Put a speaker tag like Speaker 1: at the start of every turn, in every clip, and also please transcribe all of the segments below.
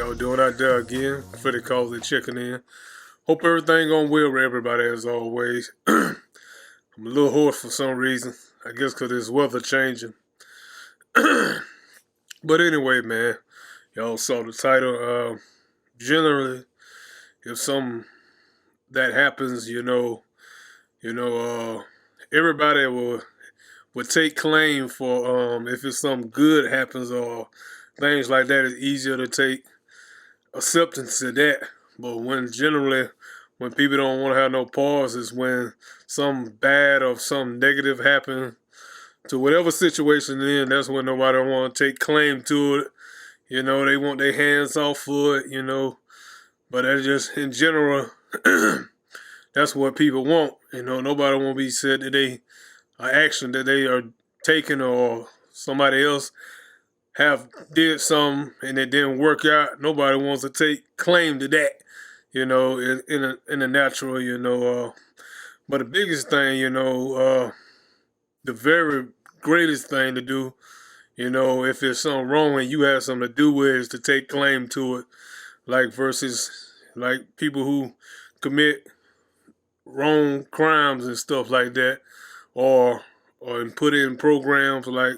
Speaker 1: y'all doing out there again? For the call and checking in. Hope everything going well with everybody as always. I'm a little hoarse for some reason. I guess because this weather changing. But anyway, man, y'all saw the title. Generally, if something that happens, everybody will take claim for if it's something good happens or things like that. It's easier to take acceptance of that. But when people don't want to have no pause is when something bad or something negative happens to whatever situation they're in. That's when nobody want to take claim to it. They want their hands off for it. But that's just in general. That's what people want. Nobody want to be said that they action that they are taking or somebody else have did something and it didn't work out. Nobody wants to take claim to that, in a natural. But the biggest thing, the very greatest thing to do, if there's something wrong and you have something to do with it, is to take claim to it. Like versus like people who commit wrong crimes and stuff like that, or put in programs like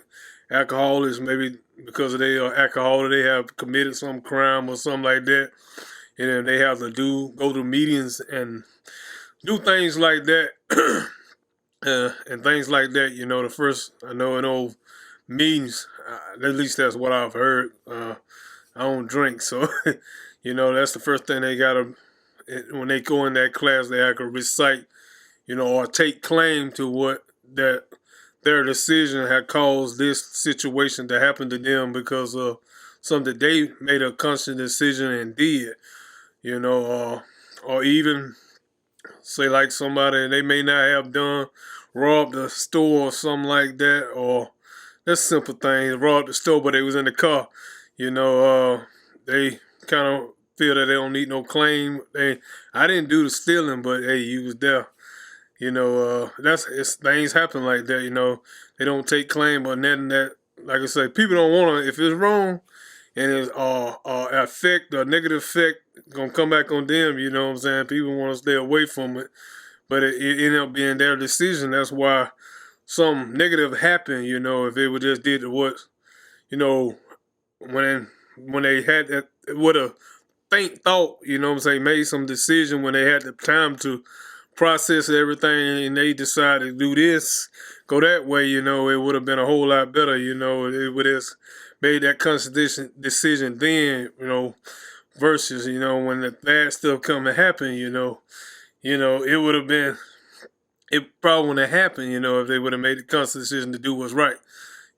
Speaker 1: alcoholics, maybe because they are alcoholic, they have committed some crime or something like that, and then they have to go to meetings and do things like that, and things like that. The first I know in old meetings, at least that's what I've heard. I don't drink, so that's the first thing they gotta when they go in that class. They have to recite, or take claim to what that their decision had caused this situation to happen to them because of something they made a conscious decision and did, or even say like somebody they may not have robbed the store or something like that, or that's simple things, robbed the store but they was in the car, they kind of feel that they don't need no claim. I didn't do the stealing, but hey, you was there. Things happen like that. They don't take claim or nothing that, like I say, people don't want to. If it's wrong and it's effect or negative effect gonna come back on them. You know what I'm saying? People want to stay away from it, but it ended up being their decision. That's why some negative happened. If they would just did what, when they had that, would have think thought. What I'm saying? Made some decision when they had the time to process everything and they decided to do this, go that way, it would have been a whole lot better, it would have made that conscious decision then, versus, when the bad stuff come and happen, it would have been, it probably wouldn't have happened, if they would have made the conscious decision to do what's right,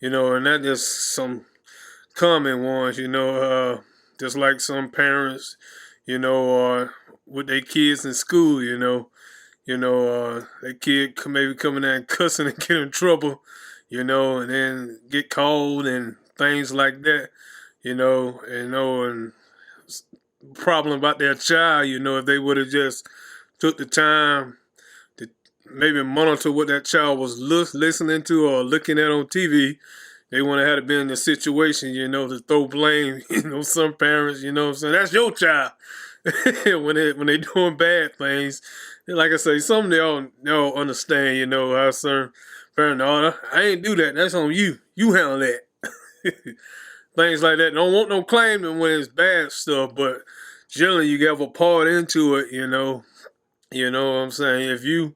Speaker 1: and not just some common ones, just like some parents, or with their kids in school, that kid maybe coming out and cussing and get in trouble, and then get called and things like that, and problem about their child, if they would have just took the time to maybe monitor what that child was listening to or looking at on TV, they wouldn't have had to be in the situation, to throw blame, some parents, what I'm saying, that's your child. when they doing bad things, like I say, some they all understand, how certain parents, no, I ain't do that. That's on you. You handle that. Things like that. Don't want no claim when it's bad stuff, but generally you have a part into it, You know what I'm saying? If you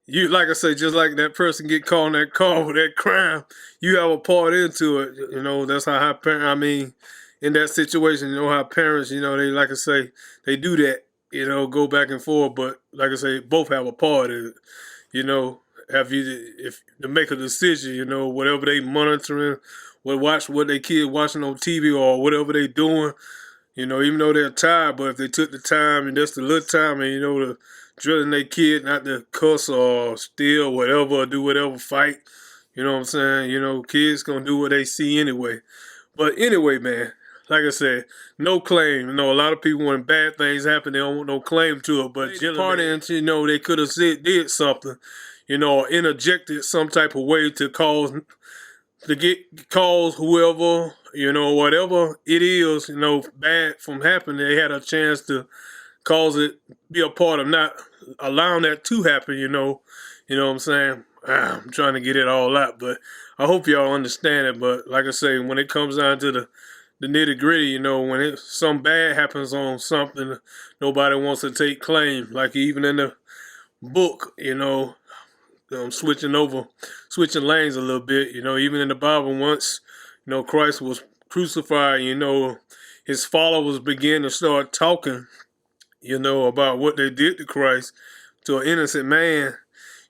Speaker 1: like I say, just like that person get caught in that car with that crime, you have a part into it. That's how in that situation, how parents, they, like I say, they do that, go back and forth. But like I say, both have a part in it, if to make a decision, whatever they monitoring, watch what they kid watching on TV or whatever they doing, even though they're tired, but if they took the time and just a little time and, to drilling their kid not to cuss or steal, whatever, or do whatever, fight, you know what I'm saying? Kids gonna do what they see anyway. But anyway, man, like I said, no claim. A lot of people when bad things happen, they don't want no claim to it. But part into, they could have did something, or interjected some type of way to cause to get cause whoever, whatever it is, bad from happening, they had a chance to cause it, be a part of not allowing that to happen, You know what I'm saying? I'm trying to get it all out, but I hope y'all understand it. But like I say, when it comes down to the nitty gritty, when some bad happens on something, nobody wants to take claim. Like even in the book, switching lanes a little bit, even in the Bible once, Christ was crucified, his followers began to start talking, about what they did to Christ, to an innocent man.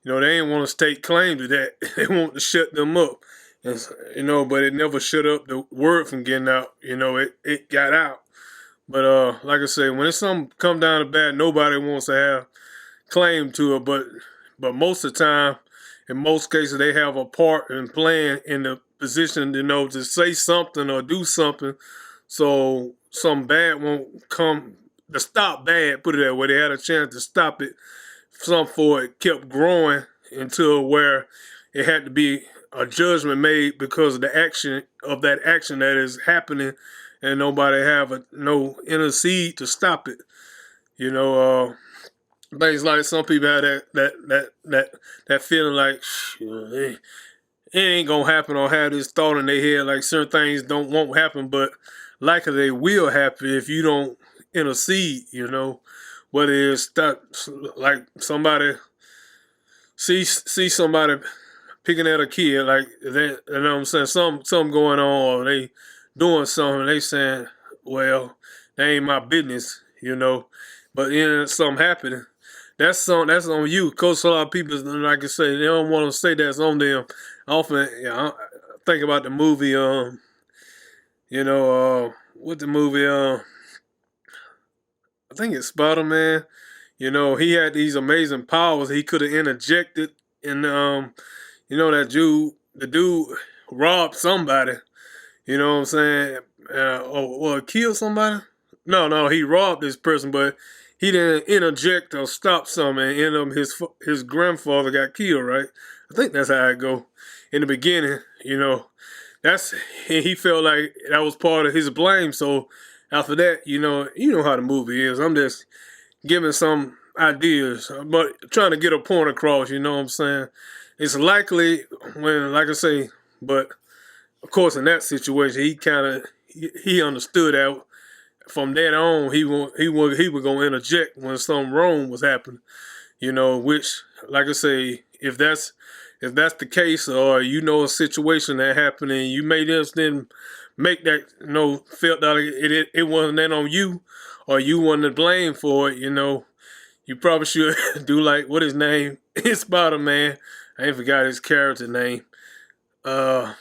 Speaker 1: They didn't want to take claim to that. They want to shut them up. And, but it never shut up the word from getting out. It got out. But like I say, when it's something come down to bad, nobody wants to have claim to it. But most of the time, in most cases, they have a part and plan in the position, to say something or do something, so some bad won't come to stop bad. Put it that way. They had a chance to stop it. Some for it kept growing until where it had to be a judgment made because of the action that is happening, and nobody have no intercede to stop it. Things like some people have that feeling like it ain't gonna happen, or have this thought in their head like certain things won't happen, but likely they will happen if you don't intercede. Whether it's that, like somebody see somebody picking at a kid, like that, you know what I'm saying, something going on, or they doing something, they saying, well, that ain't my business, but then something happening. That's on you. Cause a lot of people, like I say, they don't want to say that's on them. Often, I think about the movie, what the movie, I think it's Spider-Man. He had these amazing powers. He could have interjected, and the dude robbed somebody. You know what I'm saying? Or killed somebody. No, he robbed this person, but he didn't interject or stop something, and end up his grandfather got killed. Right? I think that's how it go. In the beginning, he felt like that was part of his blame. So after that, you know how the movie is. I'm just giving some ideas, but trying to get a point across, you know what I'm saying? It's likely when, like I say, but of course in that situation, he understood that from that on, he was going to interject when something wrong was happening, which, like I say, if that's the case, or a situation that happened and you may just then make that, felt that it wasn't that on you, or you wasn't to blame for it, you probably should do like, what his name is, Spider-Man. I ain't forgot his character name. What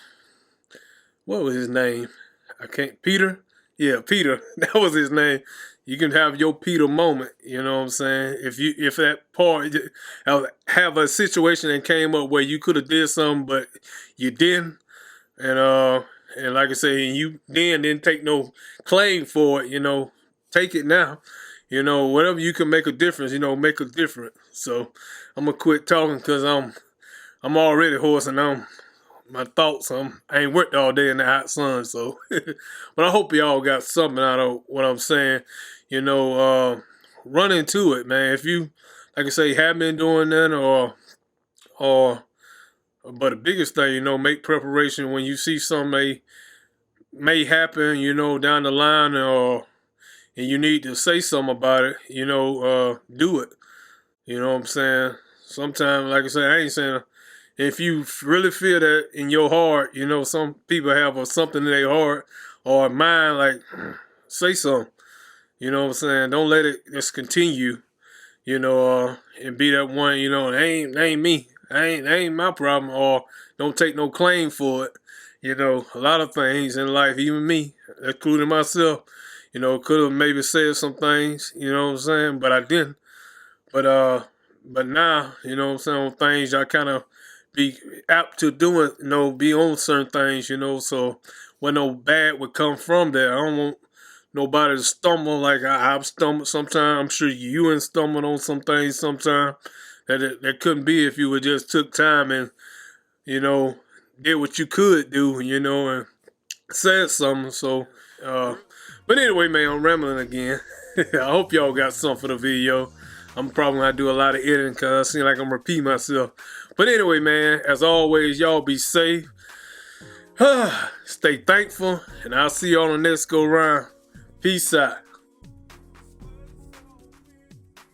Speaker 1: was his name? Peter? Yeah, Peter. That was his name. You can have your Peter moment, you know what I'm saying? If that part, have a situation that came up where you could have did something, but you didn't. And like I say, you then didn't take no claim for it, take it now. Whatever you can make a difference, make a difference. So I'm gonna quit talking because I'm already hoarse, and my thoughts. I ain't worked all day in the hot sun, so. But I hope y'all got something out of what I'm saying. Run into it, man. If you, like I say, have been doing that, but the biggest thing, make preparation when you see something may happen, down the line, and you need to say something about it, do it. You know what I'm saying? Sometimes, like I said, I ain't saying, if you really feel that in your heart, some people have something in their heart or mind, like, say something. You know what I'm saying? Don't let it just continue, and be that one, that ain't me. That ain't my problem, or don't take no claim for it. A lot of things in life, even me, including myself, could have maybe said some things, you know what I'm saying, but I didn't. But now, what I'm saying, on things I kind of be apt to doing, be on certain things, so when no bad would come from there, I don't want nobody to stumble like I've stumbled sometimes. I'm sure you and stumbled on some things sometimes that couldn't be if you would just took time and, did what you could do, you know, and said something. So, but anyway, man, I'm rambling again. I hope y'all got something for the video. I'm probably gonna do a lot of editing because I seem like I'm repeating myself. But anyway, man, as always, y'all be safe. Stay thankful, and I'll see you on the next go round. Peace out.